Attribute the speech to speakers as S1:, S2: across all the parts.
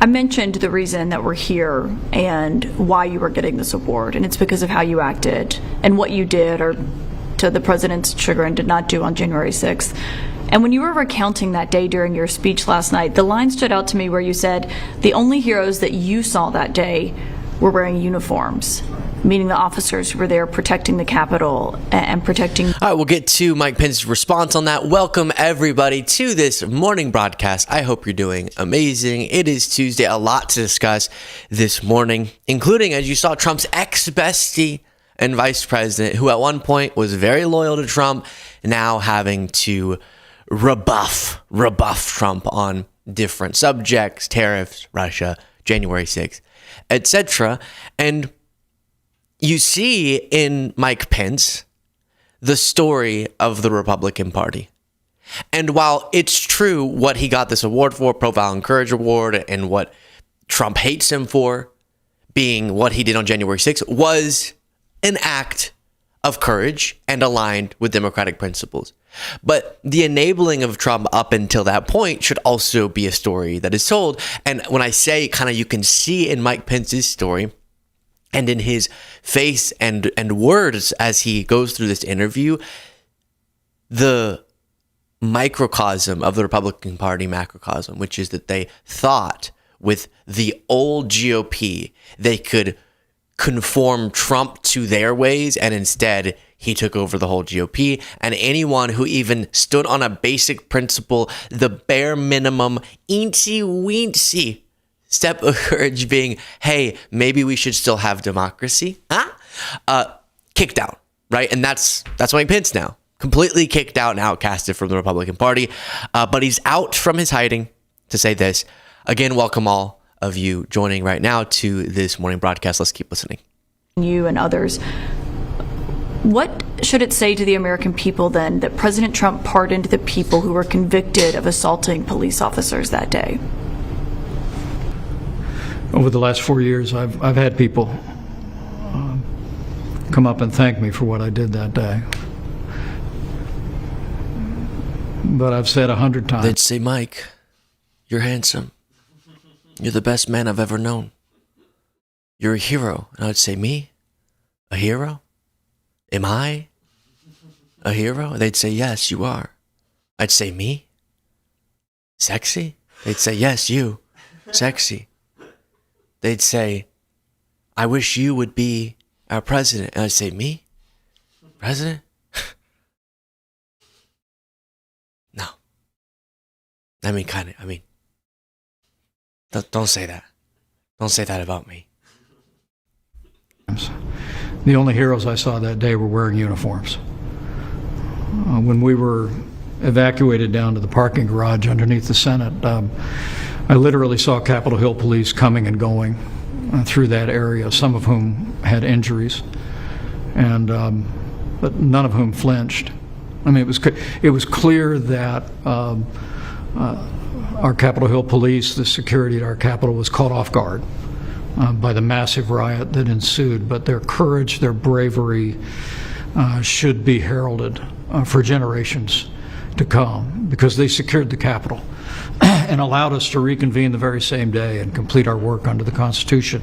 S1: I mentioned the reason that we're here and why you were getting this award, and it's because of how you acted and what you did, or to the president's chagrin, did not do on January 6th. And when you were recounting that day during your speech last night, the line stood out to me where you said the only heroes that you saw that day were wearing uniforms, meaning the officers who were there protecting the Capitol and protecting...
S2: All right, we'll get to Mike Pence's response on that. Welcome, everybody, to this morning broadcast. I hope you're doing amazing. It is Tuesday. A lot to discuss this morning, including, as you saw, Trump's ex-bestie and vice president, who at one point was very loyal to Trump, now having to rebuff Trump on different subjects, tariffs, Russia, January 6th, etc. And you see in Mike Pence the story of the Republican Party. And while it's true what he got this award for, Profile and Courage Award, and what Trump hates him for, being what he did on January 6th, was an act of courage and aligned with democratic principles. But the enabling of Trump up until that point should also be a story that is told. And when I say kind of, you can see in Mike Pence's story and in his face and words as he goes through this interview, the microcosm of the Republican Party macrocosm, which is that they thought with the old GOP they could conform Trump to their ways, and instead he took over the whole GOP. And anyone who even stood on a basic principle, the bare minimum, eensy-weensy step of courage being, hey, maybe we should still have democracy, kicked out, right? And that's Mike Pence now, completely kicked out and outcasted from the Republican Party. But he's out from his hiding to say this. Again, welcome all of you joining right now to this morning broadcast. Let's keep listening.
S1: You and others. What should it say to the American people then that President Trump pardoned the people who were convicted of assaulting police officers that day?
S3: Over the last 4 years, I've had people come up and thank me for what I did that day. But I've said 100 times.
S2: They'd say, Mike, you're handsome. You're the best man I've ever known. You're a hero. And I'd say, me? A hero? Am I a hero? They'd say, yes, you are. I'd say, me? Sexy? They'd say, yes, you. Sexy. They'd say, I wish you would be our president. And I'd say, me? President? No. Don't say that. Don't say that about me.
S3: The only heroes I saw that day were wearing uniforms. When we were evacuated down to the parking garage underneath the Senate, I literally saw Capitol Hill police coming and going through that area, some of whom had injuries, and but none of whom flinched. I mean, it was clear that our Capitol Hill police, the security at our Capitol, was caught off guard by the massive riot that ensued. But their courage, their bravery should be heralded for generations to come, because they secured the Capitol and allowed us to reconvene the very same day and complete our work under the Constitution.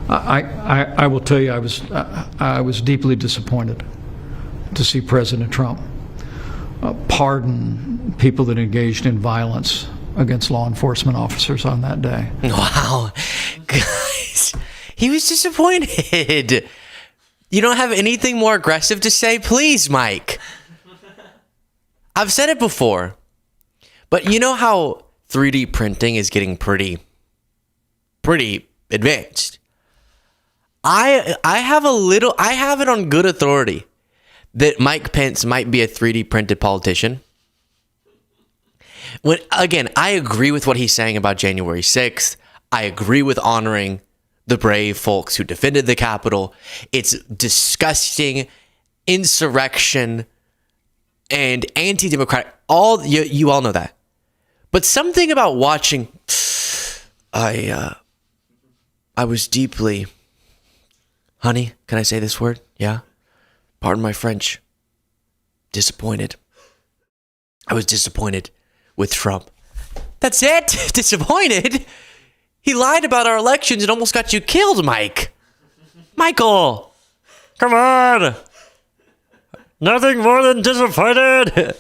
S3: I will tell you, I was deeply disappointed to see President Trump pardon people that engaged in violence against law enforcement officers on that day.
S2: Wow. Guys, he was disappointed. You don't have anything more aggressive to say? Please, Mike. I've said it before, but you know how 3D printing is getting pretty advanced. I have it on good authority that Mike Pence might be a 3D printed politician. Again, I agree with what he's saying about January 6th. I agree with honoring the brave folks who defended the Capitol. It's disgusting insurrection and anti-democratic. You all know that. But something about watching, I was deeply, honey, can I say this word? Yeah? Pardon my French. Disappointed. I was disappointed with Trump. That's it? Disappointed? He lied about our elections and almost got you killed, Mike. Michael, come on. Nothing more than disappointed.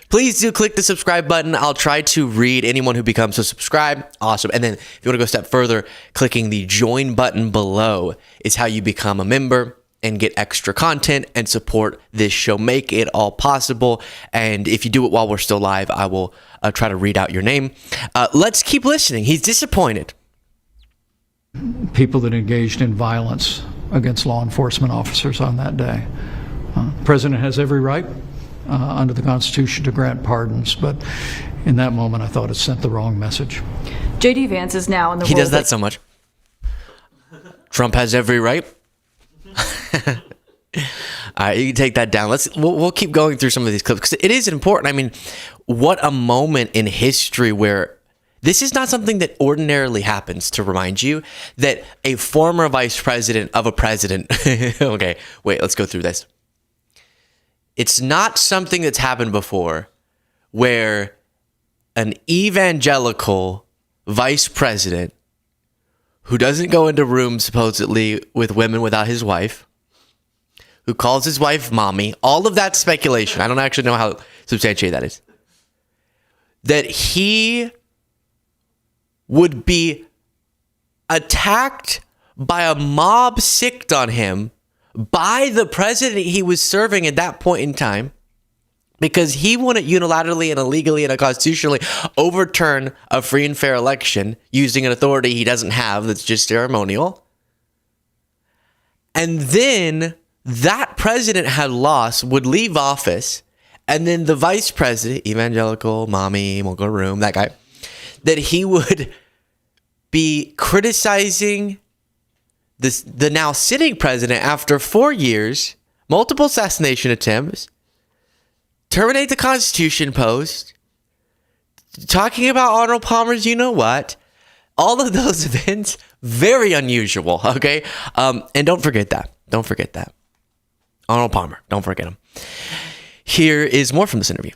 S2: Please do click the subscribe button. I'll try to read anyone who becomes a subscribe. Awesome. And then if you want to go a step further, clicking the join button below is how you become a member and get extra content and support this show. Make it all possible. And if you do it while we're still live, I will try to read out your name. Let's keep listening. He's disappointed.
S3: People that engaged in violence against law enforcement officers on that day. The president has every right under the Constitution to grant pardons, but in that moment I thought it sent the wrong message.
S1: J.D. Vance is now in the
S2: He
S1: role
S2: does that so much. Trump has every right. All right, you can take that down. We'll keep going through some of these clips because it is important. I mean, what a moment in history where this is not something that ordinarily happens, to remind you that a former vice president of a president. Okay, wait, let's go through this. It's not something that's happened before where an evangelical vice president who doesn't go into rooms supposedly with women without his wife, who calls his wife mommy, all of that speculation. I don't actually know how substantiated that is. That he would be attacked by a mob sicked on him by the president he was serving at that point in time because he wouldn't unilaterally and illegally and unconstitutionally overturn a free and fair election using an authority he doesn't have that's just ceremonial. And then that president had lost, would leave office, and then the vice president, evangelical, mommy, won't go to room, that guy, that he would be criticizing the now sitting president after 4 years, multiple assassination attempts, terminate the Constitution post, talking about Arnold Palmer's you know what, all of those events, very unusual, okay? And don't forget that. Don't forget that. Arnold Palmer, don't forget him. Here is more from this interview.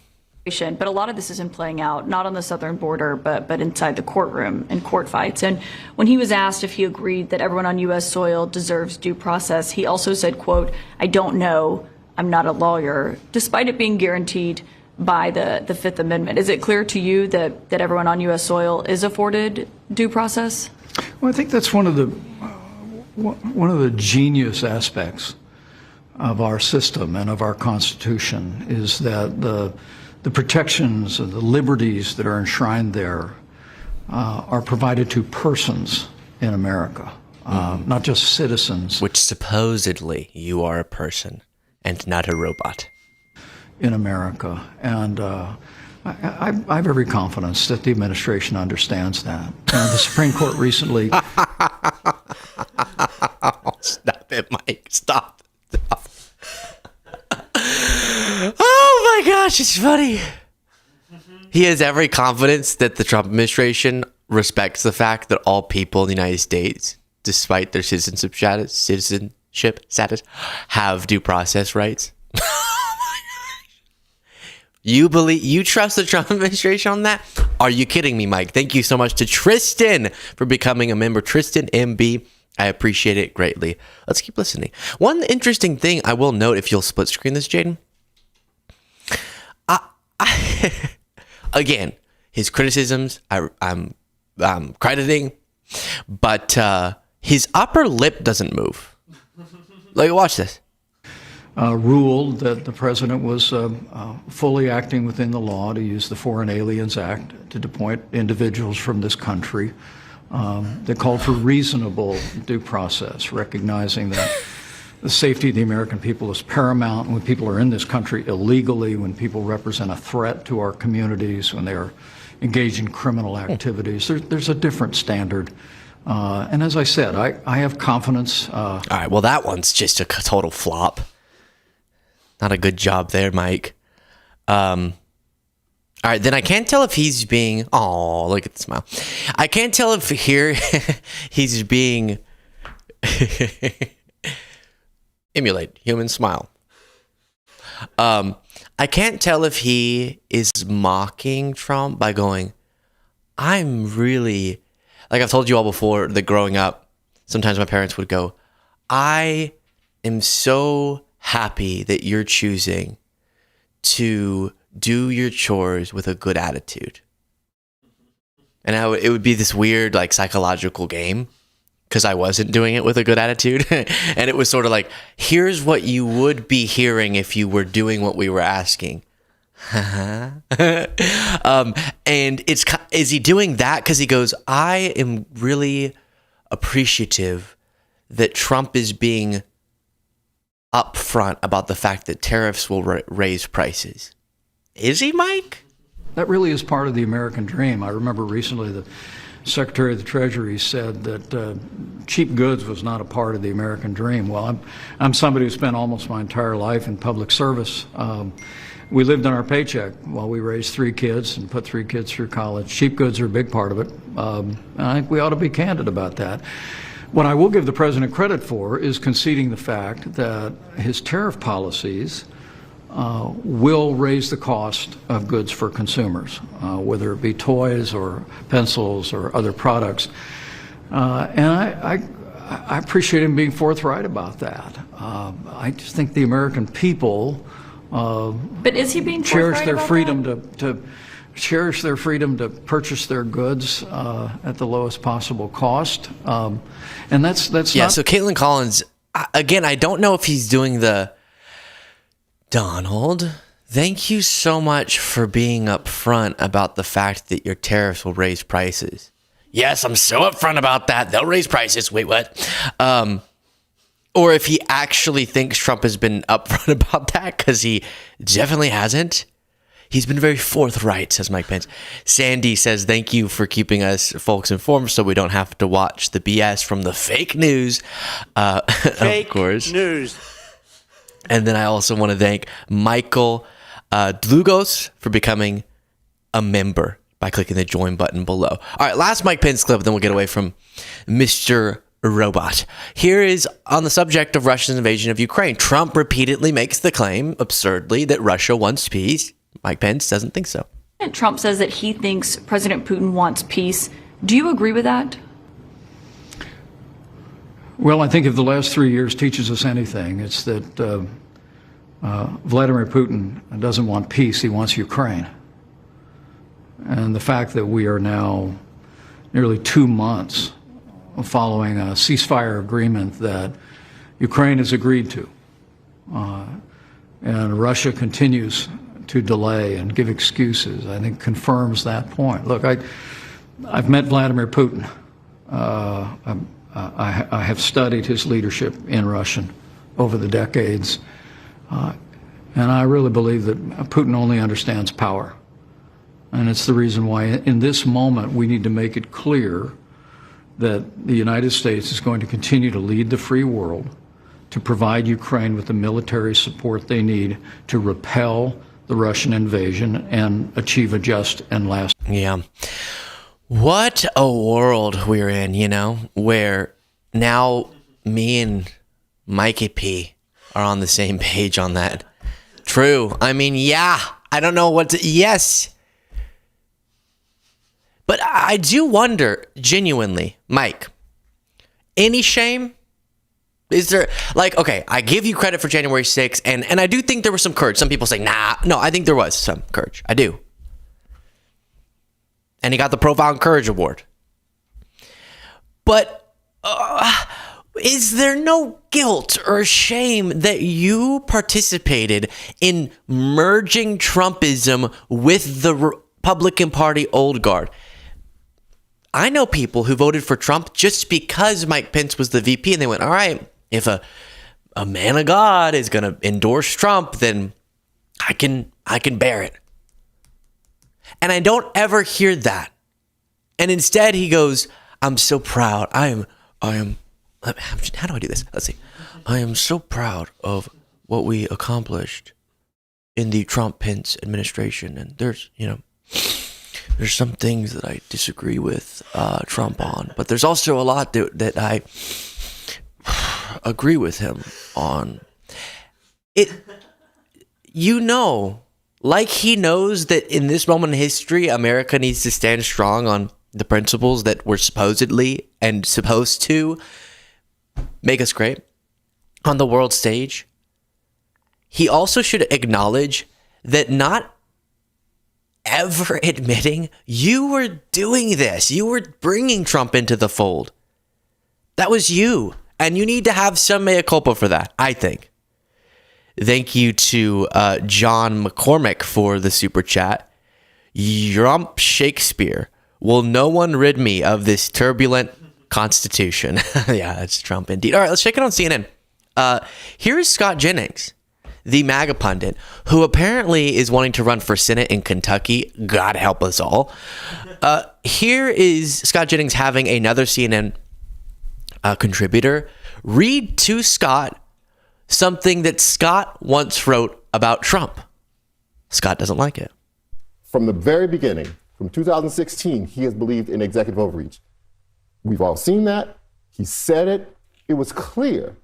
S1: But a lot of this isn't playing out, not on the southern border, but inside the courtroom and court fights. And when he was asked if he agreed that everyone on U.S. soil deserves due process, he also said, quote, "I don't know. I'm not a lawyer," despite it being guaranteed by the Fifth Amendment. Is it clear to you that everyone on U.S. soil is afforded due process?
S3: Well, I think that's one of the genius aspects of our system and of our Constitution is that the protections and the liberties that are enshrined there are provided to persons in America, not just citizens.
S2: Which supposedly you are a person and not a robot.
S3: In America. And I have every confidence that the administration understands that. The Supreme Court recently...
S2: Stop it, Mike. Stop. Oh my gosh, it's funny. He has every confidence that the Trump administration respects the fact that all people in the United States, despite their citizenship status, have due process rights. You trust the Trump administration on that? Are you kidding me, Mike? Thank you so much to Tristan for becoming a member. Tristan MB, I appreciate it greatly. Let's keep listening. One interesting thing I will note, if you'll split screen this, Jaden. Again, his criticisms I'm crediting, but his upper lip doesn't move. Like, watch this.
S3: Ruled that the president was fully acting within the law to use the Foreign Aliens Act to deport individuals from this country. That called for reasonable due process, recognizing that the safety of the American people is paramount when people are in this country illegally, when people represent a threat to our communities, when they are engaged in criminal activities. There's a different standard. And as I said, I have confidence.
S2: All right, well, that one's just a total flop. Not a good job there, Mike. All right, then I can't tell if he's being... Oh, look at the smile. I can't tell if here he's being... Emulate human smile. I can't tell if he is mocking Trump by going, I'm really, like I've told you all before, that growing up, sometimes my parents would go, I am so happy that you're choosing to do your chores with a good attitude. And it would be this weird, like, psychological game because I wasn't doing it with a good attitude. And it was sort of like, here's what you would be hearing if you were doing what we were asking. And is he doing that because he goes, I am really appreciative that Trump is being upfront about the fact that tariffs will raise prices? Is he, Mike?
S3: That really is part of the American dream. I remember recently the Secretary of the Treasury said that cheap goods was not a part of the American dream. Well, I'm somebody who spent almost my entire life in public service. We lived on our paycheck while we raised 3 kids and put 3 kids through college. Cheap goods are a big part of it. And I think we ought to be candid about that. What I will give the president credit for is conceding the fact that his tariff policies will raise the cost of goods for consumers, whether it be toys or pencils or other products. And I appreciate him being forthright about that. I just think the American people
S1: But is he being
S3: cherish
S1: forthright
S3: their
S1: about
S3: freedom
S1: that?
S3: to cherish their freedom to purchase their goods at the lowest possible cost. And that's
S2: Yeah,
S3: not...
S2: so Caitlin Collins, again, I don't know if he's doing the, Donald, thank you so much for being upfront about the fact that your tariffs will raise prices. Yes, I'm so upfront about that. They'll raise prices. Wait, what? Or if he actually thinks Trump has been upfront about that, because he definitely hasn't. He's been very forthright, says Mike Pence. Sandy says, thank you for keeping us folks informed so we don't have to watch the BS from the fake news.
S4: Fake
S2: of course.
S4: news.
S2: And then I also want to thank Michael Dlugos for becoming a member by clicking the join button below. All right, last Mike Pence clip, then we'll get away from Mr. Robot. Here is on the subject of Russia's invasion of Ukraine. Trump repeatedly makes the claim, absurdly, that Russia wants peace. Mike Pence doesn't think so.
S1: Trump says that he thinks President Putin wants peace. Do you agree with that?
S3: Well, I think if the last 3 years teaches us anything, it's that Vladimir Putin doesn't want peace, he wants Ukraine. And the fact that we are now nearly 2 months following a ceasefire agreement that Ukraine has agreed to, and Russia continues to delay and give excuses, I think confirms that point. Look, I've met Vladimir Putin. I have studied his leadership in Russia over the decades, and I really believe that Putin only understands power. And it's the reason why in this moment we need to make it clear that the United States is going to continue to lead the free world to provide Ukraine with the military support they need to repel the Russian invasion and achieve a just and lasting.
S2: Yeah. What a world we're in, you know, where now me and Mikey P are on the same page on that. True. I mean, yeah, I don't know what to, yes. But I do wonder, genuinely, Mike, any shame? Is there, like, okay, I give you credit for January 6th, and I do think there was some courage. Some people say, nah. No, I think there was some courage. I do. And he got the Profound Courage Award. But is there no guilt or shame that you participated in merging Trumpism with the Republican Party old guard? I know people who voted for Trump just because Mike Pence was the VP, and they went, all right, if a man of God is going to endorse Trump, then I can bear it. And I don't ever hear that. And instead he goes, I'm so proud. I am, how do I do this? Let's see. I am so proud of what we accomplished in the Trump-Pence administration. And there's some things that I disagree with Trump on, but there's also a lot that I agree with him on. Like he knows that in this moment in history, America needs to stand strong on the principles that were supposedly and supposed to make us great on the world stage. He also should acknowledge that not ever admitting you were doing this, you were bringing Trump into the fold. That was you. And you need to have some mea culpa for that, I think. Thank you to John McCormick for the super chat. Trump Shakespeare. Will no one rid me of this turbulent constitution? Yeah, that's Trump indeed. All right, let's check it on CNN. Here is Scott Jennings, the MAGA pundit, who apparently is wanting to run for Senate in Kentucky. God help us all. Here is Scott Jennings having another CNN contributor read to Scott something that Scott once wrote about Trump. Scott doesn't like it.
S4: From the very beginning, from 2016, he has believed in executive overreach. We've all seen that. He said it. It was clear.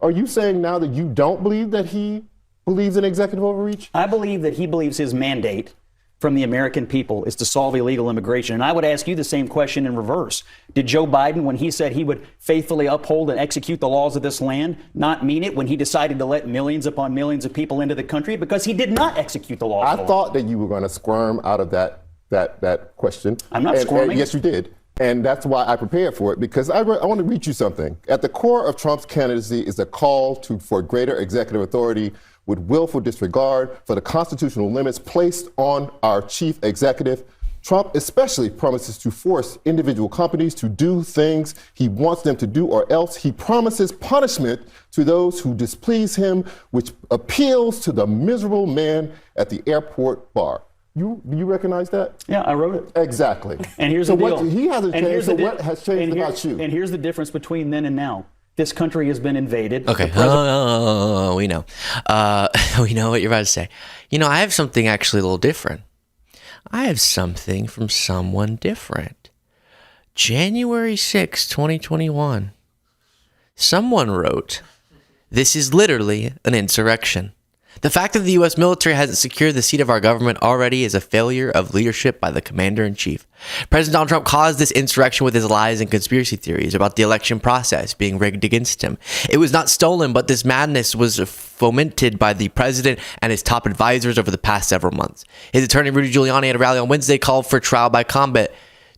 S4: Are you saying now that you don't believe that he believes in executive overreach?
S5: I believe that he believes his mandate from the American people is to solve illegal immigration. And I would ask you the same question in reverse. Did Joe Biden, when he said he would faithfully uphold and execute the laws of this land, not mean it when he decided to let millions upon millions of people into the country? Because he did not execute the laws.
S4: I thought that you were going to squirm out of that question.
S5: I'm not squirming.
S4: Yes, you did. And that's why I prepared for it, because I want to read you something. At the core of Trump's candidacy is a call for greater executive authority with willful disregard for the constitutional limits placed on our chief executive. Trump especially promises to force individual companies to do things he wants them to do, or else he promises punishment to those who displease him, which appeals to the miserable man at the airport bar. Do you recognize that?
S5: Yeah, I wrote it.
S4: Exactly.
S5: And here's
S4: so
S5: the deal.
S4: He hasn't
S5: And
S4: changed,
S5: here's
S4: so
S5: the
S4: what has changed about you?
S5: And here's the difference between then and now. This country has been invaded.
S2: Okay. We know. We know what you're about to say. You know, I have something actually a little different. I have something from someone different. January 6, 2021. Someone wrote, "This is literally an insurrection. The fact that the U.S. military hasn't secured the seat of our government already is a failure of leadership by the commander-in-chief. President Donald Trump caused this insurrection with his lies and conspiracy theories about the election process being rigged against him. It was not stolen, but this madness was fomented by the president and his top advisors over the past several months. His attorney, Rudy Giuliani, at a rally on Wednesday called for trial by combat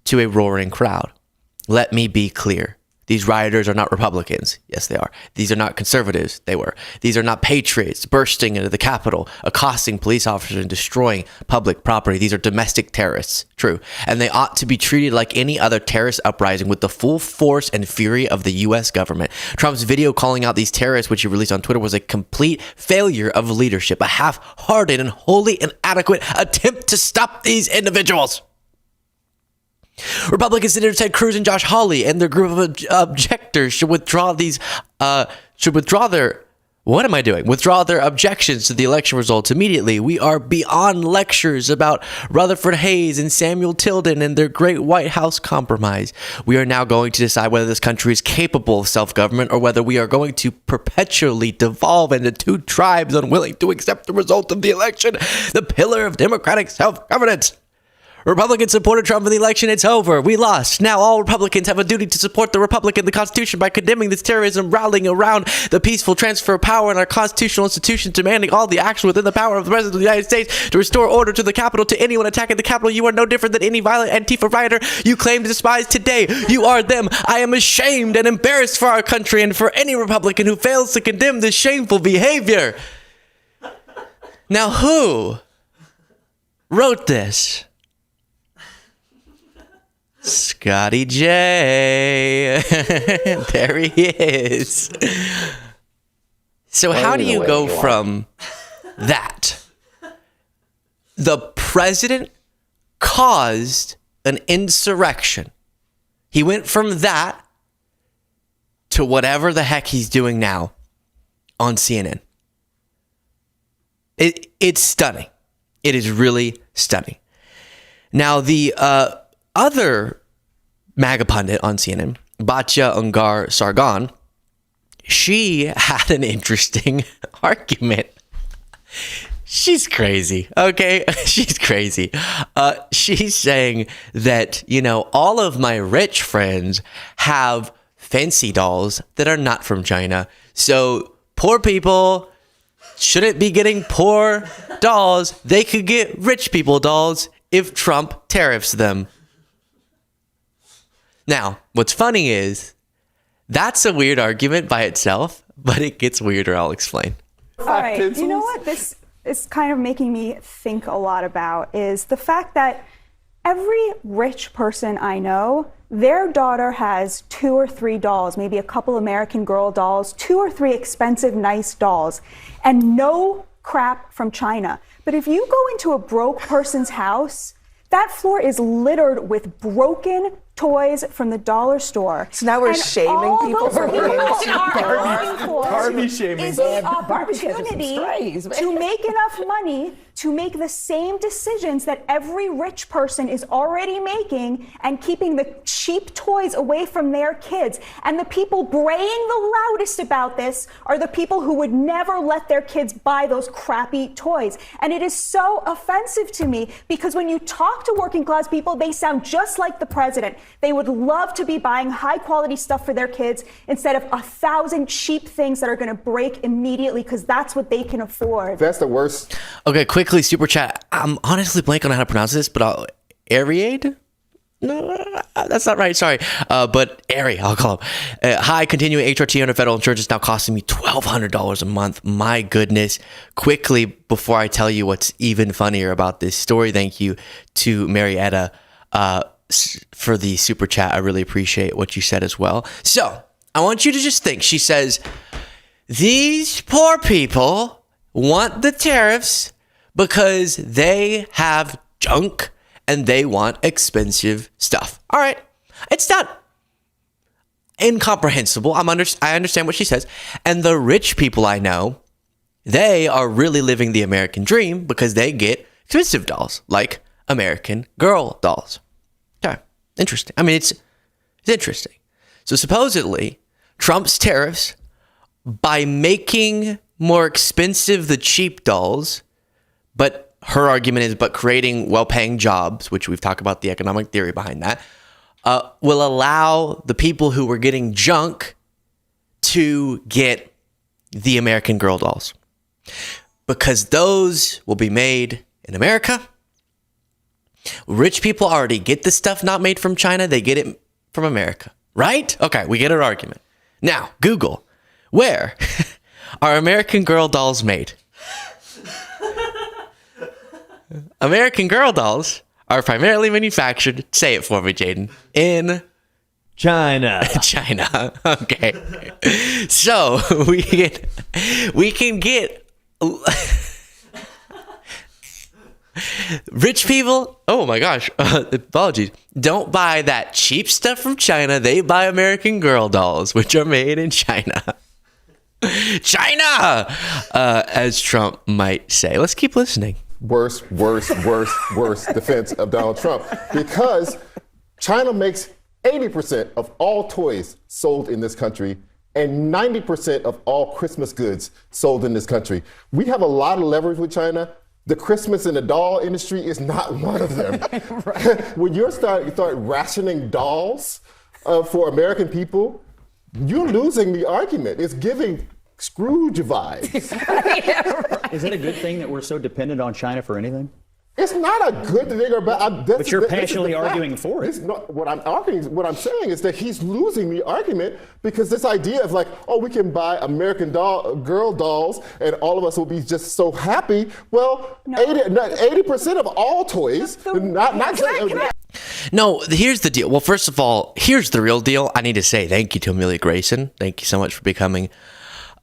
S2: to a roaring crowd. Let me be clear. These rioters are not Republicans. Yes, they are. These are not conservatives. They were. These are not patriots bursting into the Capitol, accosting police officers and destroying public property. These are domestic terrorists. True. And they ought to be treated like any other terrorist uprising with the full force and fury of the U.S. government. Trump's video calling out these terrorists, which he released on Twitter, was a complete failure of leadership, a half-hearted and wholly inadequate attempt to stop these individuals. Republican Senators Ted Cruz and Josh Hawley and their group of objectors should withdraw their objections to the election results immediately. We are beyond lectures about Rutherford Hayes and Samuel Tilden and their great White House compromise. We are now going to decide whether this country is capable of self-government or whether we are going to perpetually devolve into two tribes unwilling to accept the result of the election, the pillar of democratic self-governance. Republicans supported Trump in the election. It's over. We lost. Now all Republicans have a duty to support the Republic and the Constitution by condemning this terrorism, rallying around the peaceful transfer of power in our constitutional institutions, demanding all the action within the power of the President of the United States to restore order to the Capitol. To anyone attacking the Capitol, you are no different than any violent Antifa rioter you claim to despise today. You are them. I am ashamed and embarrassed for our country and for any Republican who fails to condemn this shameful behavior." Now, who wrote this? Scotty J. There he is. So how do you go from that? The president caused an insurrection. He went from that to whatever the heck he's doing now on CNN. It's stunning. It is really stunning. Now, the other MAGA pundit on CNN, Batya Ungar Sargon, she had an interesting argument. She's crazy. Okay. She's crazy. She's saying that, all of my rich friends have fancy dolls that are not from China. So poor people shouldn't be getting poor dolls. They could get rich people dolls if Trump tariffs them. Now, what's funny is that's a weird argument by itself, but it gets weirder. I'll explain.
S6: All right. You know what this is kind of making me think a lot about is the fact that every rich person I know, their daughter has 2 or 3 dolls, maybe a couple American Girl dolls, 2 or 3 expensive, nice dolls, and no crap from China. But if you go into a broke person's house, that floor is littered with broken toys from the dollar store.
S7: So now we're
S6: And
S7: shaming
S6: all
S7: people
S6: those
S7: for bringing
S6: Barbie
S7: shaming.
S6: is an opportunity to make enough money to make the same decisions that every rich person is already making and keeping the cheap toys away from their kids. And the people braying the loudest about this are the people who would never let their kids buy those crappy toys. And it is so offensive to me because when you talk to working class people, they sound just like the president. They would love to be buying high quality stuff for their kids instead of 1,000 cheap things that are going to break immediately because that's what they can afford.
S4: That's the worst.
S2: Okay, quickly, super chat. I'm honestly blank on how to pronounce this, but I'll Ariade? No, that's not right. Sorry. But Ari, I'll call him. Hi, continuing HRT under federal insurance is now costing me $1,200 a month. My goodness. Quickly, before I tell you what's even funnier about this story, thank you to Marietta for the super chat. I really appreciate what you said as well. So I want you to just think. She says, these poor people want the tariffs because they have junk and they want expensive stuff. All right. It's not incomprehensible. I understand what she says. And the rich people I know, they are really living the American dream because they get expensive dolls like American Girl dolls. Okay. Interesting. I mean, it's interesting. So supposedly Trump's tariffs, by making more expensive the cheap dolls, but her argument is, but creating well-paying jobs, which we've talked about the economic theory behind that, will allow the people who were getting junk to get the American Girl dolls. Because those will be made in America. Rich people already get the stuff not made from China. They get it from America, right? Okay, we get her argument. Now, Google, where are American Girl dolls made? American Girl dolls are primarily manufactured, say it for me, Jaden, in
S8: China.
S2: China. Okay. So we can get rich people. Oh my gosh. Apologies. Don't buy that cheap stuff from China. They buy American Girl dolls, which are made in China. China, as Trump might say. Let's keep listening.
S4: Worse defense of Donald Trump, because China makes 80% of all toys sold in this country and 90% of all Christmas goods sold in this country. We have a lot of leverage with China. The Christmas and the doll industry is not one of them. When you start rationing dolls for American people, you're losing the argument. It's giving Scrooge vibes.
S5: Is it a good thing that we're so dependent on China for anything?
S4: It's not a good thing or bad.
S5: But you're passionately arguing for it.
S4: It's not, what I'm saying is that he's losing the argument because this idea of like, oh, we can buy American Girl dolls and all of us will be just so happy. Well, no. 80% of all toys,
S2: No, here's the deal. Well, first of all, here's the real deal. I need to say thank you to Amelia Grayson. Thank you so much for becoming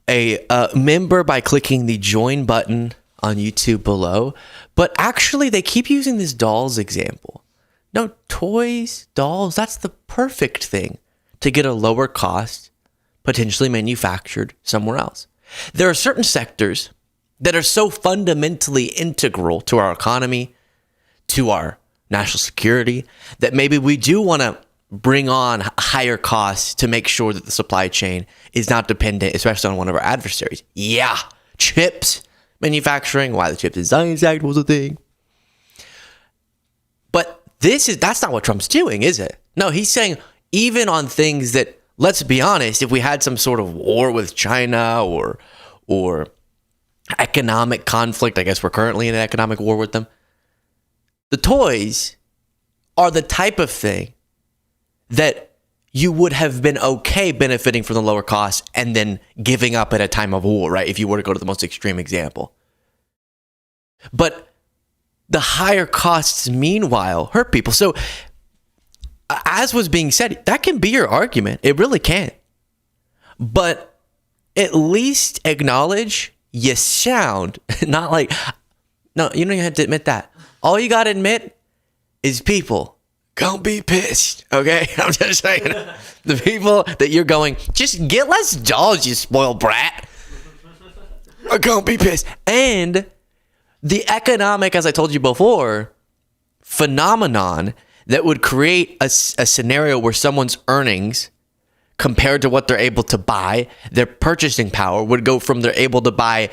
S2: a member by clicking the join button on YouTube below. But actually, they keep using this dolls example. No, toys, dolls, that's the perfect thing to get a lower cost, potentially manufactured somewhere else. There are certain sectors that are so fundamentally integral to our economy, to our national security, that maybe we do want to bring on higher costs to make sure that the supply chain is not dependent, especially on one of our adversaries. Yeah, chips, manufacturing, why the Chips and Science Act was a thing. But that's not what Trump's doing, is it? No, he's saying even on things that, let's be honest, if we had some sort of war with China or economic conflict, I guess we're currently in an economic war with them, the toys are the type of thing that you would have been okay benefiting from the lower costs and then giving up at a time of war, right? If you were to go to the most extreme example. But the higher costs, meanwhile, hurt people. So, as was being said, that can be your argument. It really can. But at least acknowledge you sound not like, no, you don't even have to admit that. All you got to admit is people gonna be pissed, okay? I'm just saying, the people that you're going, just get less dolls, you spoiled brat, are gonna be pissed. And the economic, as I told you before, phenomenon that would create a scenario where someone's earnings compared to what they're able to buy, their purchasing power would go from they're able to buy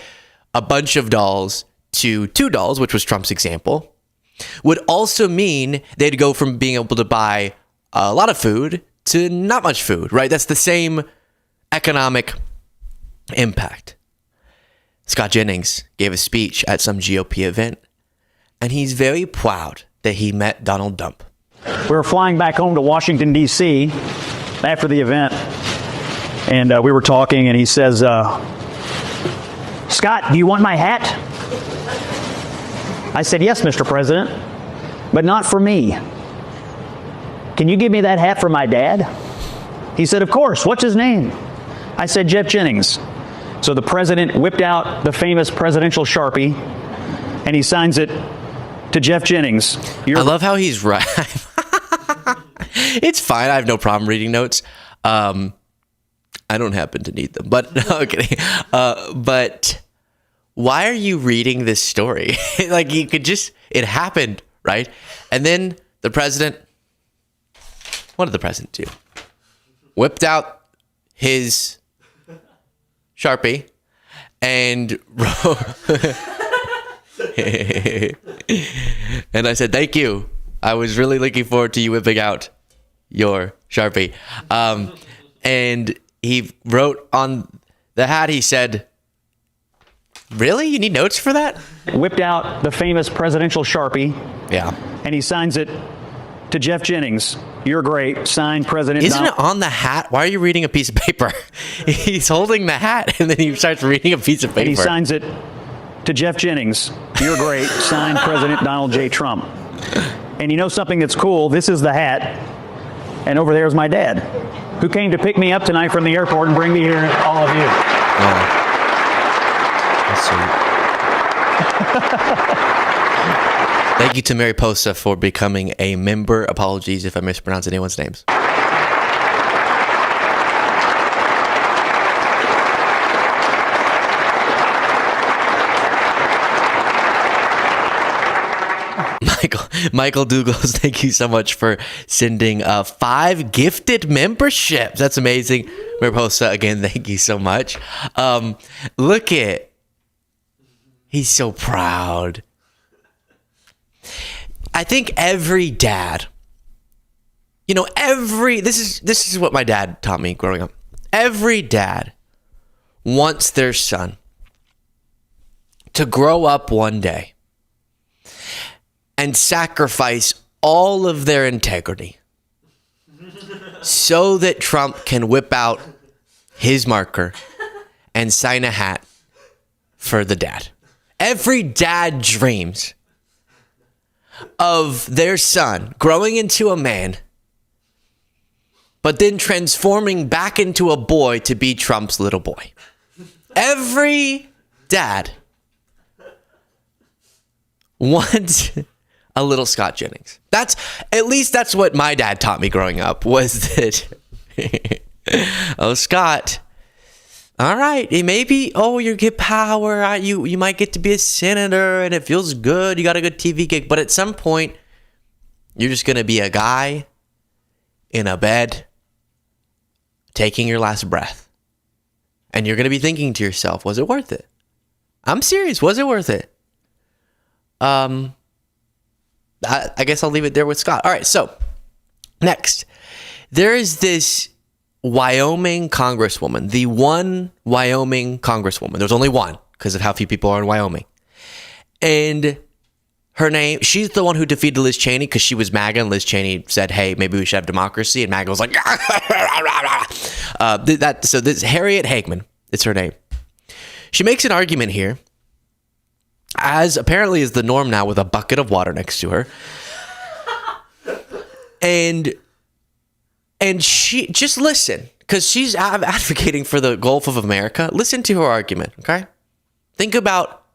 S2: a bunch of dolls to $2, which was Trump's example, would also mean they'd go from being able to buy a lot of food to not much food, right? That's the same economic impact. Scott Jennings gave a speech at some GOP event, and he's very proud that he met Donald Trump.
S5: We were flying back home to Washington, D.C. after the event, and we were talking, and he says, Scott, do you want my hat? I said, yes, Mr. President, but not for me. Can you give me that hat for my dad? He said, of course. What's his name? I said, Jeff Jennings. So the president whipped out the famous presidential Sharpie, and he signs it to Jeff Jennings.
S2: I love how he's right. It's fine. I have no problem reading notes. I don't happen to need them, but okay. But why are you reading this story? Like, you could just, it happened, right? And then the president, what did the president do? Whipped out his Sharpie and wrote, and I said, thank you. I was really looking forward to you whipping out your Sharpie. And he wrote on the hat, he said, really? You need notes for that?
S5: Whipped out the famous presidential Sharpie.
S2: Yeah.
S5: And he signs it to Jeff Jennings. You're great. Signed, President
S2: Isn't it on the hat? Why are you reading a piece of paper? He's holding the hat, and then he starts reading a piece of paper.
S5: And he signs it to Jeff Jennings. You're great. Signed, President Donald J. Trump. And you know something that's cool? This is the hat. And over there is my dad, who came to pick me up tonight from the airport and bring me here, all of you.
S2: Oh. Thank you to Mariposa for becoming a member. Apologies if I mispronounce anyone's names. Michael Douglas, thank you so much for sending 5 gifted memberships. That's amazing. Mariposa, again, thank you so much. Look at, he's so proud. I think every dad, this is what my dad taught me growing up. Every dad wants their son to grow up one day and sacrifice all of their integrity so that Trump can whip out his marker and sign a hat for the dad. Every dad dreams of their son growing into a man, but then transforming back into a boy to be Trump's little boy. Every dad wants a little Scott Jennings. That's what my dad taught me growing up, was that, oh, Scott, all right, maybe, you get power, you might get to be a senator, and it feels good, you got a good TV gig, but at some point, you're just going to be a guy in a bed taking your last breath. And you're going to be thinking to yourself, was it worth it? I'm serious. Was it worth it? I guess I'll leave it there with Scott. All right, so next, there is this Wyoming congresswoman, the one Wyoming congresswoman. There's only one because of how few people are in Wyoming. And her name, she's the one who defeated Liz Cheney because she was MAGA, and Liz Cheney said, hey, maybe we should have democracy. And MAGA was like, so this Harriet Hagman, it's her name. She makes an argument here, as apparently is the norm now, with a bucket of water next to her. And she, just listen, because she's advocating for the Gulf of America. Listen to her argument, okay? Think about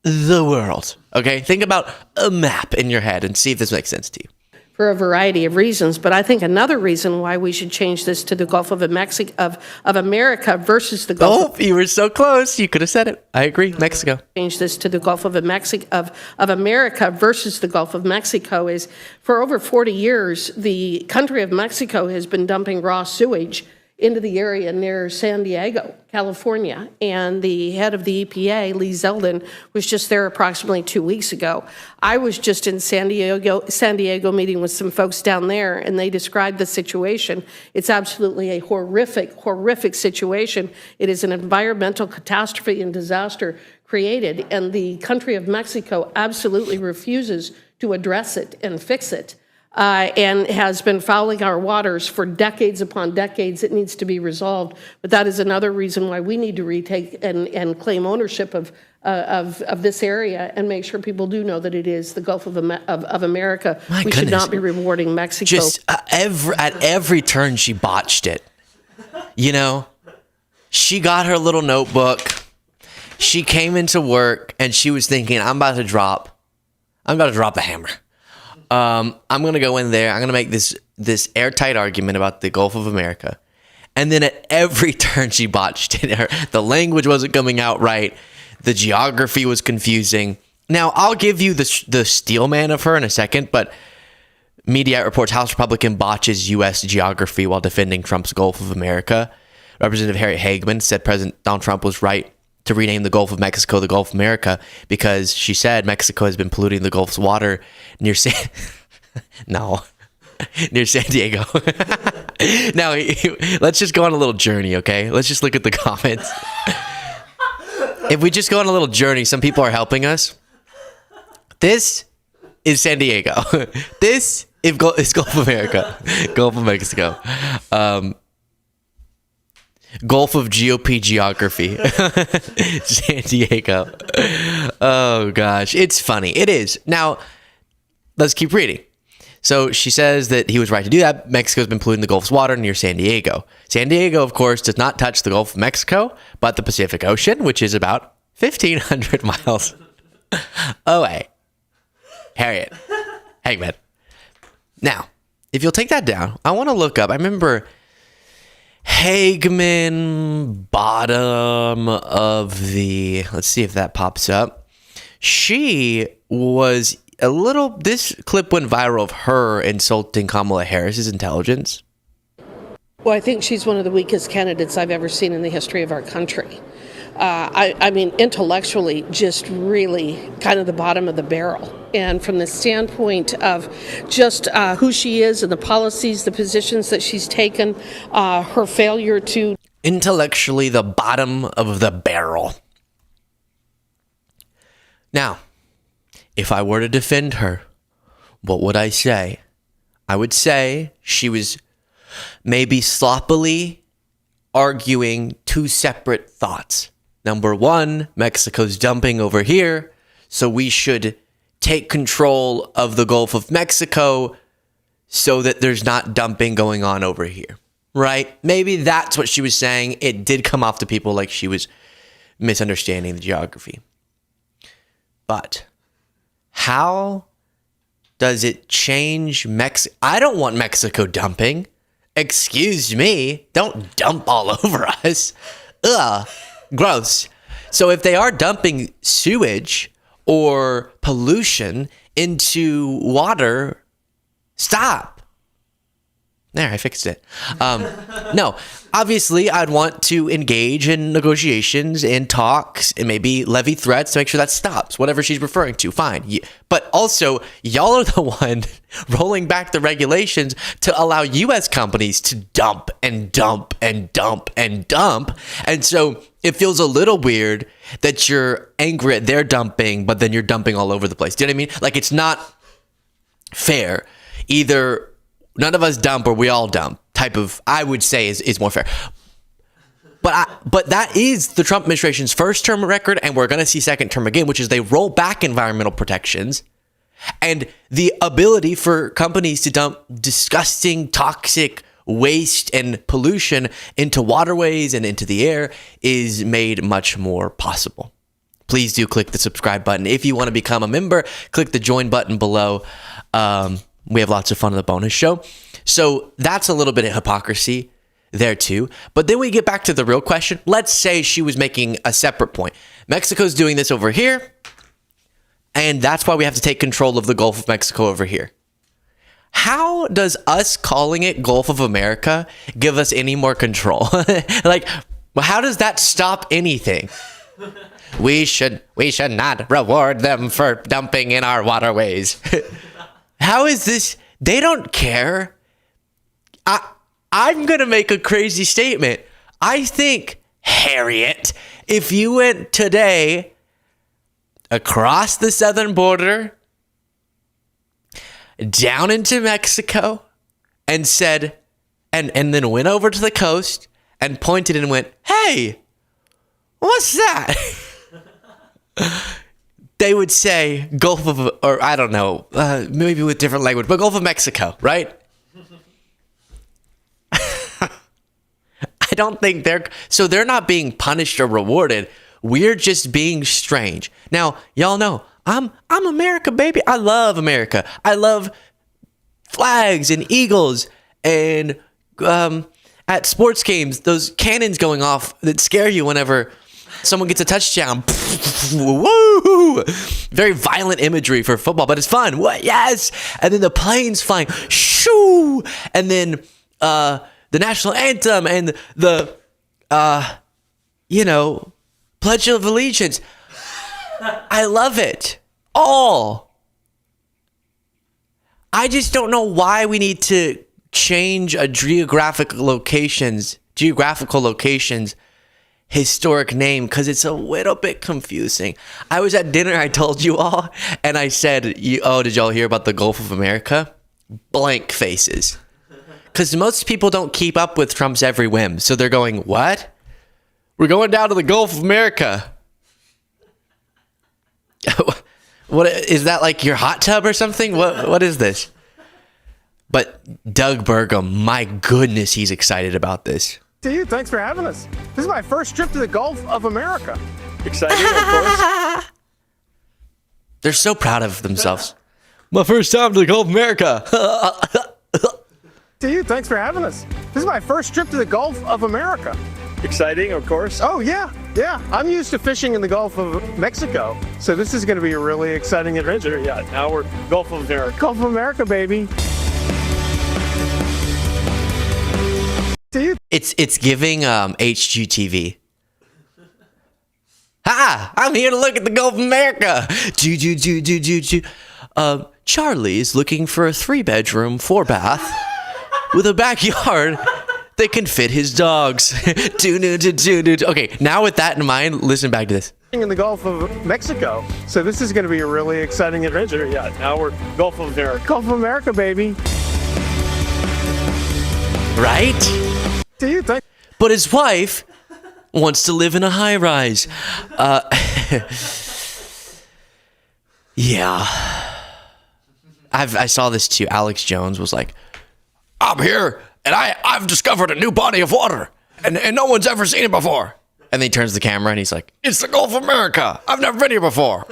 S2: the world, okay? Think about a map in your head and see if this makes sense to you.
S7: For a variety of reasons, but I think another reason why we should change this to the Gulf of America versus the Gulf.
S2: Oh, you were so close. You could have said it. I agree. Mexico.
S7: Change this to the Gulf of America versus the Gulf of Mexico is, for over 40 years, the country of Mexico has been dumping raw sewage into the area near San Diego, California. And the head of the EPA, Lee Zeldin, was just there approximately 2 weeks ago. I was just in San Diego meeting with some folks down there, and they described the situation. It's absolutely a horrific situation. It is an environmental catastrophe and disaster created, and the country of Mexico absolutely refuses to address it and fix it. And has been fouling our waters for decades upon decades. It needs to be resolved. But that is another reason why we need to retake and claim ownership of this area and make sure people do know that it is the Gulf of America.
S2: My
S7: we
S2: goodness.
S7: should not be rewarding Mexico.
S2: Just at every turn, she botched it. You know, she got her little notebook. She came into work and she was thinking, I'm about to drop the hammer. I'm going to go in there. I'm going to make this airtight argument about the Gulf of America. And then at every turn, she botched it. The language wasn't coming out right. The geography was confusing. Now, I'll give you the steel man of her in a second, but Media reports House Republican botches U.S. geography while defending Trump's Gulf of America. Representative Harriet Hagman said President Donald Trump was right to rename the Gulf of Mexico the Gulf of America because she said Mexico has been polluting the Gulf's water near near San Diego. Now, let's just go on a little journey, okay? Let's just look at the comments. If we just go on a little journey, some people are helping us. This is San Diego. This is Gulf of America. Gulf of Mexico. Gulf of GOP geography. San Diego. Oh, gosh. It's funny. It is. Now, let's keep reading. So she says that he was right to do that. Mexico's been polluting the Gulf's water near San Diego. San Diego, of course, does not touch the Gulf of Mexico, but the Pacific Ocean, which is about 1,500 miles away. Harriet Hagman. Now, if you'll take that down, I want to look up. I remember Hagman, bottom of the, let's see if that pops up. She was this clip went viral of her insulting Kamala Harris's intelligence.
S7: Well, I think she's one of the weakest candidates I've ever seen in the history of our country. I mean, intellectually, just really kind of the bottom of the barrel. And from the standpoint of just who she is and the policies, the positions that she's taken, her failure to...
S2: Intellectually, the bottom of the barrel. Now, if I were to defend her, what would I say? I would say she was maybe sloppily arguing two separate thoughts. Number one, Mexico's dumping over here, so we should take control of the Gulf of Mexico so that there's not dumping going on over here, right? Maybe that's what she was saying. It did come off to people like she was misunderstanding the geography. But how does it change Mexico? I don't want Mexico dumping. Excuse me. Don't dump all over us. Ugh. Gross. So if they are dumping sewage or pollution into water, stop. There, I fixed it. No, obviously, I'd want to engage in negotiations and talks and maybe levy threats to make sure that stops, whatever she's referring to. Fine. But also, y'all are the one rolling back the regulations to allow U.S. companies to dump and dump and dump and dump. And so it feels a little weird that you're angry at their dumping, but then you're dumping all over the place. Do you know what I mean? Like, it's not fair. Either none of us dump or we all dump type of, I would say, is more fair. But that is the Trump administration's first term record, and we're going to see second term again, which is they roll back environmental protections and the ability for companies to dump disgusting, toxic waste and pollution into waterways and into the air is made much more possible. Please do click the subscribe button. If you want to become a member, click the join button below. We have lots of fun on the bonus show. So that's a little bit of hypocrisy there too. But then we get back to the real question. Let's say she was making a separate point. Mexico's doing this over here, and that's why we have to take control of the Gulf of Mexico over here. How does us calling it Gulf of America give us any more control? Like, how does that stop anything? We should not reward them for dumping in our waterways. How is this? They don't care. I'm going to make a crazy statement. I think, Harriet, if you went today across the southern border, down into Mexico, and said, and then went over to the coast and pointed and went, hey, what's that? They would say Gulf of, or I don't know, maybe with different language, but Gulf of Mexico, right? I don't think they're not being punished or rewarded. We're just being strange. Now, y'all know, I'm America, baby. I love America. I love flags and eagles and at sports games, those cannons going off that scare you whenever someone gets a touchdown. Woo! Very violent imagery for football, but it's fun. What? Yes! And then the planes flying. Shoo! And then the national anthem and the Pledge of Allegiance. I love it. All. I just don't know why we need to change a geographical locations historic name, because it's a little bit confusing. I was at dinner, I told you all, and I said, did y'all hear about the Gulf of America? Blank faces. Because most people don't keep up with Trump's every whim. So they're going, what? We're going down to the Gulf of America. What is that, like your hot tub or something? What is this? But Doug Burgum, my goodness, he's excited about this.
S9: To you, thanks for having us. This is my first trip to the Gulf of America. Exciting, of course.
S2: They're so proud of themselves. My first time to the Gulf of America.
S9: To you, thanks for having us. This is my first trip to the Gulf of America. Exciting, of course. Oh, yeah. I'm used to fishing in the Gulf of Mexico, so this is going to be a really exciting adventure. Yeah, now we're Gulf of America. Gulf of America, baby. To you.
S2: It's giving HGTV. Ha! I'm here to look at the Gulf of America. Charlie is looking for a 3-bedroom, 4-bath with a backyard that can fit his dogs. Okay, now with that in mind, listen back to this.
S9: In the Gulf of Mexico, so this is going to be a really exciting adventure. Yeah, now we're Gulf of America. Gulf of America, baby.
S2: Right?
S9: To you, thanks.
S2: But his wife wants to live in a high-rise. Yeah. I saw this too. Alex Jones was like, I'm here, and I've discovered a new body of water, and no one's ever seen it before. And then he turns the camera, and he's like, it's the Gulf of America. I've never been here before.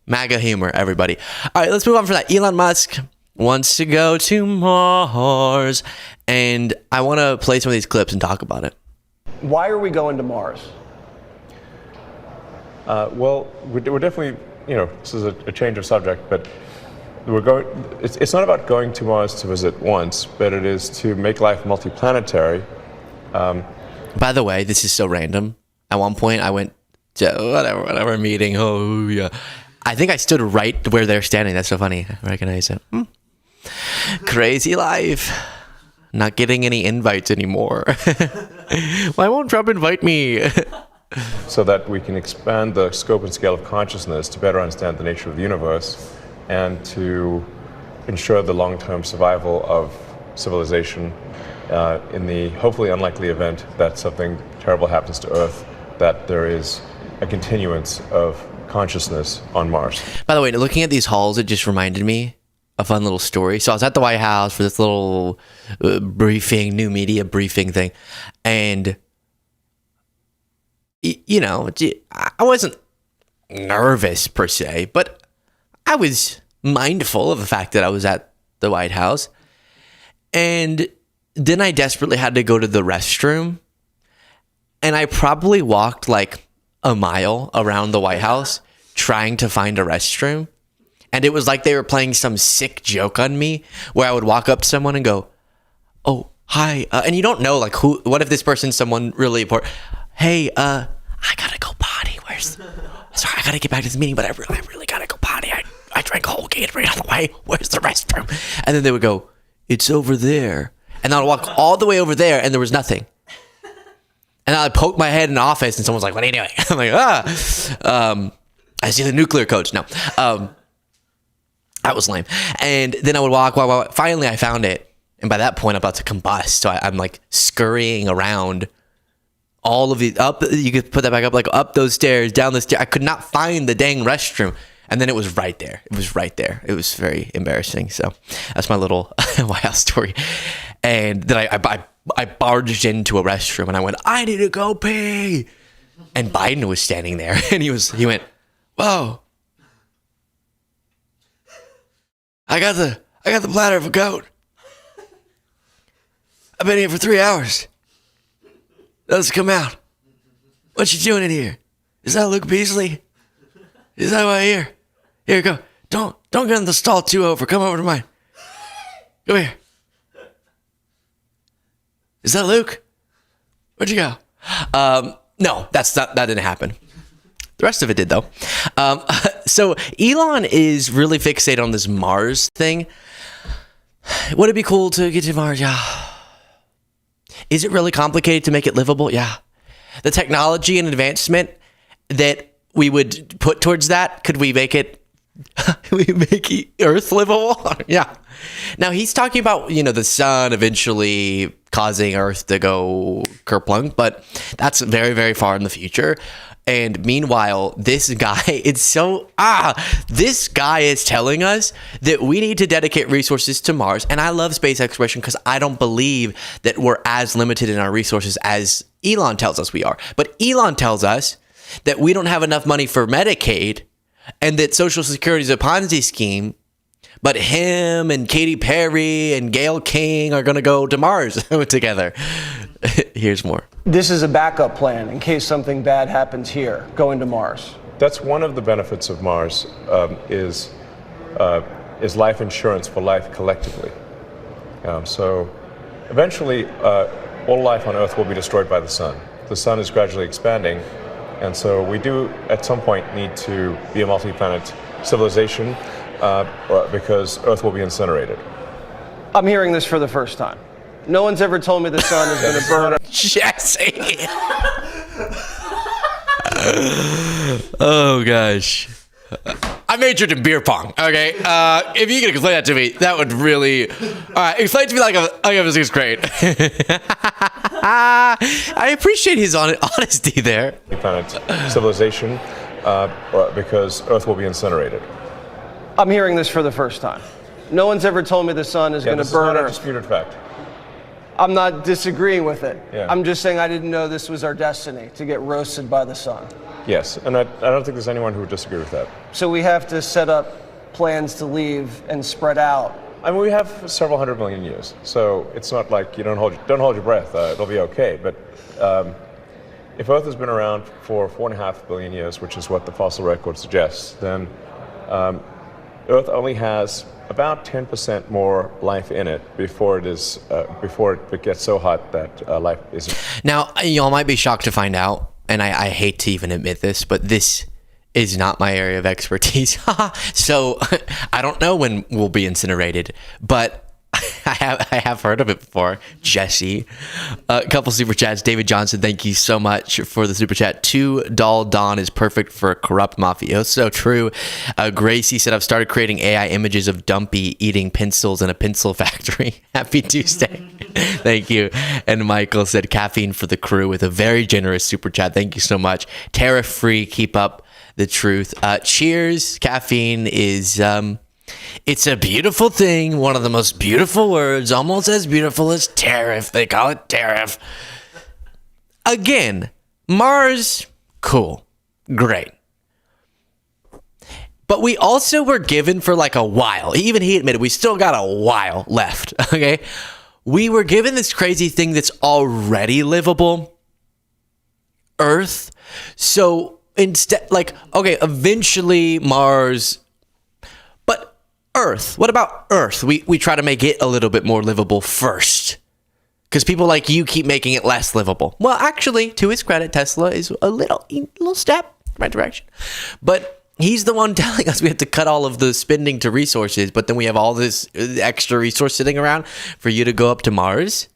S2: MAGA humor, everybody. All right, let's move on from that. Elon Musk wants to go to Mars, and I want to play some of these clips and talk about it.
S10: Why are we going to Mars?
S11: Well, we're definitely, this is a change of subject, but It's not about going to Mars to visit once, but it is to make life multiplanetary.
S2: By the way, this is so random. At one point, I went to whatever meeting. Oh yeah, I think I stood right where they're standing. That's so funny. I recognize it. Crazy life. Not getting any invites anymore. Why won't Trump invite me?
S11: So that we can expand the scope and scale of consciousness to better understand the nature of the universe and to ensure the long-term survival of civilization in the hopefully unlikely event that something terrible happens to Earth, that there is a continuance of consciousness on Mars.
S2: By the way, looking at these halls, it just reminded me a fun little story. So I was at the White House for this little briefing, new media briefing thing. And, you know, I wasn't nervous per se, but I was mindful of the fact that I was at the White House. And then I desperately had to go to the restroom. And I probably walked like a mile around the White House trying to find a restroom. And it was like they were playing some sick joke on me where I would walk up to someone and go, oh, hi. And you don't know, like, what if this person's someone really important? Hey, I gotta go potty. Sorry, I gotta get back to this meeting, but I really gotta go potty. I drank a whole Gatorade on the way. Where's the restroom? And then they would go, it's over there. And I would walk all the way over there and there was nothing. And I'd poke my head in the office and someone's like, what are you doing? I'm like, I see the nuclear codes. No. That was lame. And then I would walk. Finally, I found it. And by that point, I'm about to combust. So I'm like scurrying around all of the up. You could put that back up, like up those stairs, down the stairs. I could not find the dang restroom. And then it was right there. It was right there. It was very embarrassing. So that's my little White House story. And then I barged into a restroom and I went, I need to go pee. And Biden was standing there and he went, whoa. I got the bladder of a goat. I've been here for 3 hours. Let's come out. What you doing in here? Is that Luke Beasley? Is that why you're here? Here, go. Don't get in the stall too over. Come over to mine. Come here. Is that Luke? Where'd you go? No, that didn't happen. The rest of it did, though. So Elon is really fixated on this Mars thing. Would it be cool to get to Mars? Yeah. Is it really complicated to make it livable? Yeah. The technology and advancement that we would put towards that, could we make it Earth livable? Yeah. Now he's talking about, the sun eventually causing Earth to go kerplunk, but that's very, very far in the future. And meanwhile, this guy is telling us that we need to dedicate resources to Mars. And I love space exploration because I don't believe that we're as limited in our resources as Elon tells us we are. But Elon tells us that we don't have enough money for Medicaid and that Social Security is a Ponzi scheme. But him and Katy Perry and Gayle King are going to go to Mars together. Here's more.
S10: This is a backup plan in case something bad happens here, going to Mars.
S11: That's one of the benefits of Mars is life insurance for life collectively. So eventually, all life on Earth will be destroyed by the sun. The sun is gradually expanding, and so we do at some point need to be a multi-planet civilization because Earth will be incinerated.
S10: I'm hearing this for the first time. No one's ever told me the sun is going to burn up.
S2: Jesse. Oh, gosh. I majored in beer pong, okay? If you could explain that to me, that would really... All right, explain it to me like I was 6th grade. I appreciate his honesty there.
S11: Planet civilization because Earth will be incinerated.
S10: I'm hearing this for the first time. No one's ever told me the sun is going to burn
S11: Earth.
S10: Earth.
S11: This is not a disputed fact.
S10: I'm not disagreeing with it.
S11: Yeah.
S10: I'm just saying I didn't know this was our destiny, to get roasted by the sun.
S11: Yes, and I don't think there's anyone who would disagree with that.
S10: So we have to set up plans to leave and spread out.
S11: I mean, we have several 100 million years, so it's not like you don't hold your breath. It'll be okay. But if Earth has been around for 4.5 billion years, which is what the fossil record suggests, then Earth only has about 10% more life in it before it gets so hot that life isn't.
S2: Now, y'all might be shocked to find out, and I hate to even admit this, but this is not my area of expertise. So I don't know when we'll be incinerated, but I have heard of it before. Jesse, a couple super chats. David Johnson, thank you so much for the super chat. $2 Dawn is perfect for a corrupt mafioso. True. Gracie said, I've started creating AI images of Dumpy eating pencils in a pencil factory. Happy Tuesday. Thank you. And Michael said, caffeine for the crew, with a very generous super chat. Thank you so much. Tariff free. Keep up the truth. Cheers. Caffeine is it's a beautiful thing. One of the most beautiful words, almost as beautiful as tariff. They call it tariff. Again, Mars, cool, great. But we also were given for like a while. Even he admitted we still got a while left. Okay, we were given this crazy thing that's already livable, Earth. So instead, like, okay, eventually Mars. Earth. What about Earth? We try to make it a little bit more livable first, because people like you keep making it less livable. Well, actually, to his credit, Tesla is a little step in the right direction. But he's the one telling us we have to cut all of the spending to resources, but then we have all this extra resource sitting around for you to go up to Mars.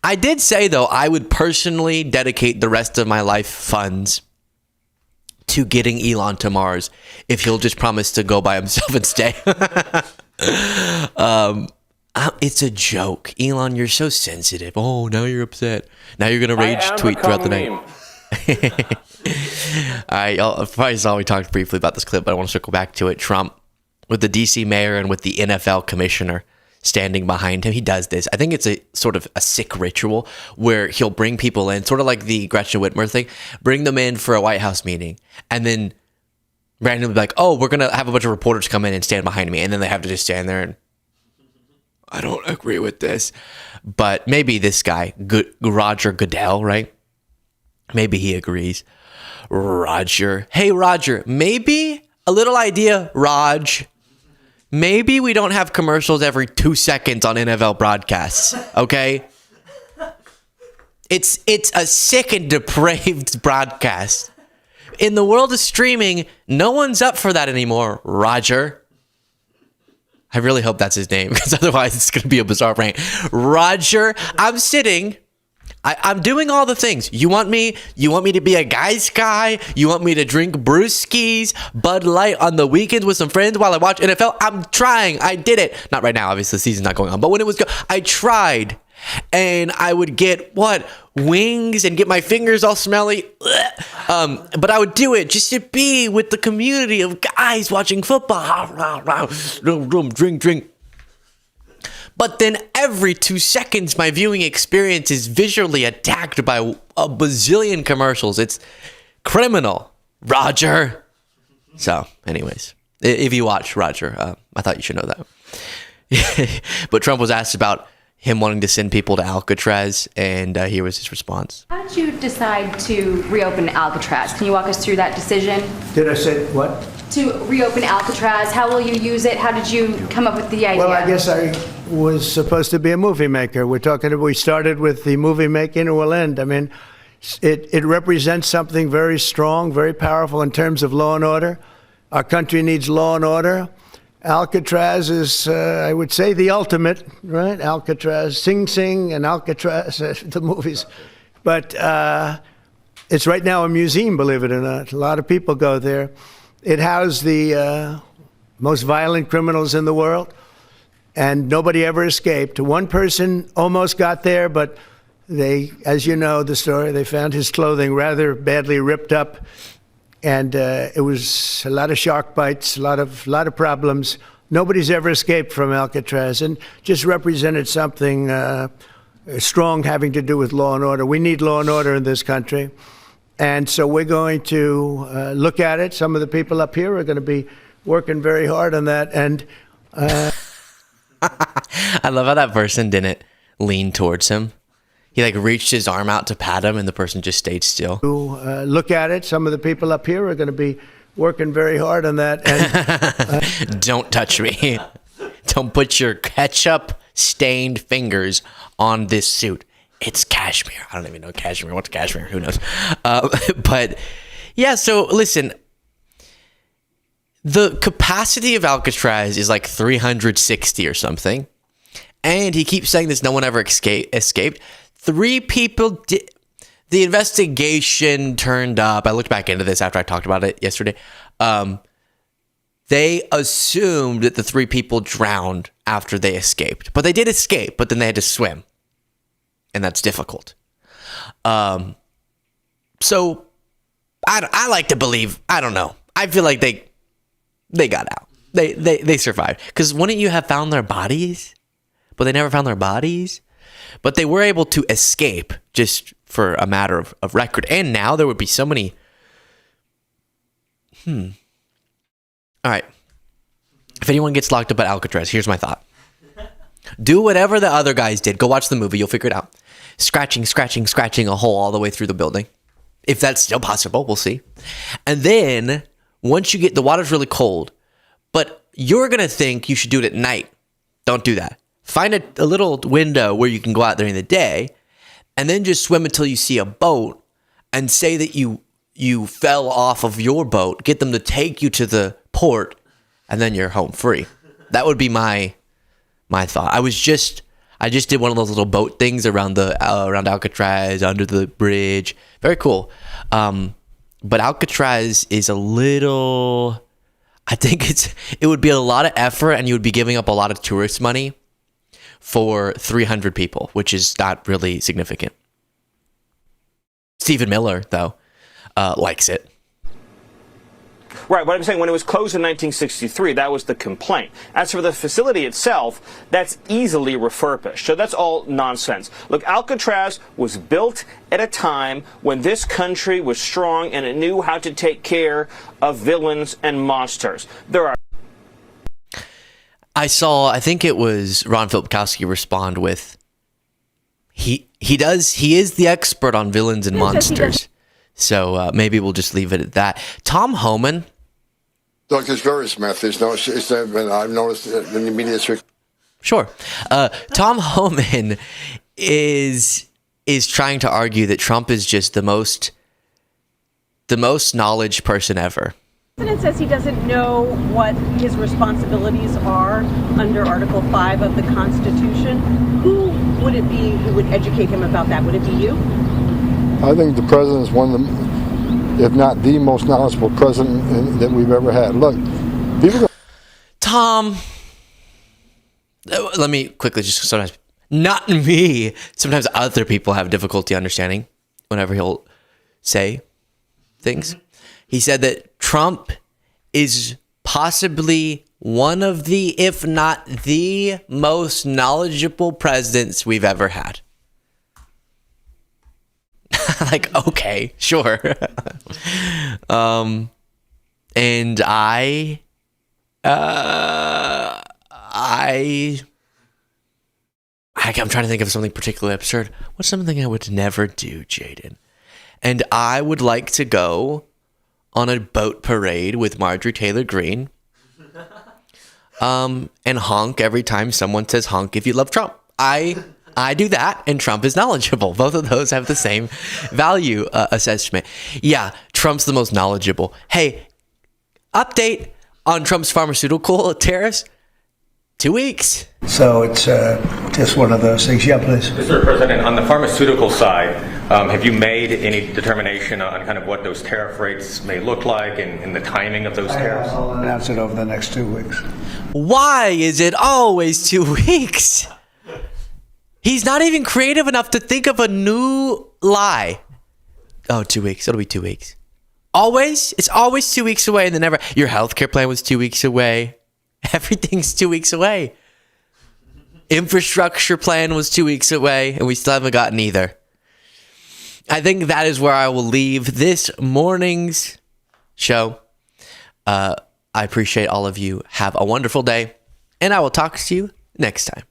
S2: I did say, though, I would personally dedicate the rest of my life funds to getting Elon to Mars if he'll just promise to go by himself and stay. It's a joke. Elon, you're so sensitive. Oh, now you're upset. Now you're going to rage tweet throughout the night. All right, y'all probably saw we talked briefly about this clip, but I want to circle back to it. Trump with the DC mayor and with the NFL commissioner standing behind him. He does this. I think it's a sort of a sick ritual where he'll bring people in, sort of like the Gretchen Whitmer thing, bring them in for a White House meeting, and then randomly be like, oh, we're going to have a bunch of reporters come in and stand behind me. And then they have to just stand there and, I don't agree with this. But maybe this guy, Roger Goodell, right? Maybe he agrees. Roger. Hey, Roger, maybe a little idea, Raj. Maybe we don't have commercials every 2 seconds on NFL broadcasts, okay? It's a sick and depraved broadcast. In the world of streaming, no one's up for that anymore, Roger. I really hope that's his name, because otherwise it's going to be a bizarre rant. Roger, I'm sitting... I'm doing all the things. You want me to be a guy's guy? You want me to drink brewskis, Bud Light on the weekends with some friends while I watch NFL? I'm trying. I did it. Not right now. Obviously, the season's not going on. But when it was I tried. And I would get, wings and get my fingers all smelly. But I would do it just to be with the community of guys watching football. Drink. But then every 2 seconds, my viewing experience is visually attacked by a bazillion commercials. It's criminal, Roger. So, anyways, if you watch Roger, I thought you should know that. But Trump was asked about him wanting to send people to Alcatraz, and here was his response.
S12: How did you decide to reopen Alcatraz? Can you walk us through that decision?
S13: Did I say what?
S12: To reopen Alcatraz. How will you use it? How did you come up with the idea?
S13: Well, I guess I was supposed to be a movie maker. We started with the movie making, and we'll end. I mean, it represents something very strong, very powerful in terms of law and order. Our country needs law and order. Alcatraz is, I would say, the ultimate, right? Alcatraz, Sing Sing and Alcatraz, the movies. But it's right now a museum, believe it or not. A lot of people go there. It housed the most violent criminals in the world, and nobody ever escaped. One person almost got there, but they, as you know the story, they found his clothing rather badly ripped up. And it was a lot of shark bites, a lot of problems. Nobody's ever escaped from Alcatraz, and just represented something strong having to do with law and order. We need law and order in this country, and so we're going to look at it. Some of the people up here are going to be working very hard on that. And
S2: I love how that person didn't lean towards him. He reached his arm out to pat him, and the person just stayed still.
S13: Look at it. Some of the people up here are going to be working very hard on that. And
S2: Don't touch me. Don't put your ketchup-stained fingers on this suit. It's cashmere. I don't even know cashmere. What's cashmere? Who knows? But yeah, so listen. The capacity of Alcatraz is like 360 or something. And he keeps saying this, no one ever escaped. 3 people did. The investigation turned up. I looked back into this after I talked about it yesterday. They assumed that the 3 people drowned after they escaped. But they did escape, but then they had to swim. And that's difficult. So I like to believe, I don't know. I feel like they got out. They survived. Because wouldn't you have found their bodies? But they never found their bodies. But they were able to escape just for a matter of record. And now there would be so many. All right. If anyone gets locked up at Alcatraz, here's my thought. Do whatever the other guys did. Go watch the movie. You'll figure it out. Scratching a hole all the way through the building. If that's still possible, we'll see. And then once you get, the water's really cold, but you're going to think you should do it at night. Don't do that. Find a little window where you can go out during the day and then just swim until you see a boat and say that you fell off of your boat, get them to take you to the port, and then you're home free. That would be my thought. I just did one of those little boat things around around Alcatraz, under the bridge. Very cool. But Alcatraz is a little, I think it would be a lot of effort and you would be giving up a lot of tourist money for 300 people, which is not really significant. Stephen Miller, though, likes it.
S14: Right, what I'm saying, when it was closed in 1963, that was the complaint. As for the facility itself, that's easily refurbished. So that's all nonsense. Look, Alcatraz was built at a time when this country was strong and it knew how to take care of villains and monsters. There are.
S2: I think it was Ron Filipkowski respond with, he is the expert on villains and monsters. So maybe we'll just leave it at that. Tom Homan.
S15: Look, it's very Smith. I've noticed it in the media.
S2: Sure. Tom Homan is trying to argue that Trump is just the most knowledge person ever.
S16: The president says he doesn't know what his responsibilities are under Article 5 of the Constitution. Who would it be who would educate him about that? Would it be you?
S15: I think the president is one of the, if not the most knowledgeable president that we've ever had. Look,
S2: Tom, let me quickly just sometimes, not me, sometimes other people have difficulty understanding whenever he'll say things. He said that Trump is possibly one of the, if not the most knowledgeable presidents we've ever had. Like, okay, sure. And I'm trying to think of something particularly absurd. What's something I would never do, Jaden? And I would like to go on a boat parade with Marjorie Taylor Greene, and honk every time someone says honk if you love Trump. I do that, and Trump is knowledgeable. Both of those have the same value assessment. Yeah, Trump's the most knowledgeable. Hey, update on Trump's pharmaceutical tariffs. 2 weeks.
S13: So it's just one of those things. Yeah, please.
S17: Mr. President, on the pharmaceutical side, have you made any determination on kind of what those tariff rates may look like and the timing of those tariffs?
S13: I'll announce it over the next 2 weeks.
S2: Why is it always 2 weeks? He's not even creative enough to think of a new lie. Oh, 2 weeks. It'll be 2 weeks. Always? It's always 2 weeks away and then never. Your healthcare plan was 2 weeks away. Everything's 2 weeks away. Infrastructure plan was 2 weeks away, and we still haven't gotten either. I think that is where I will leave this morning's show. I appreciate all of you. Have a wonderful day, and I will talk to you next time.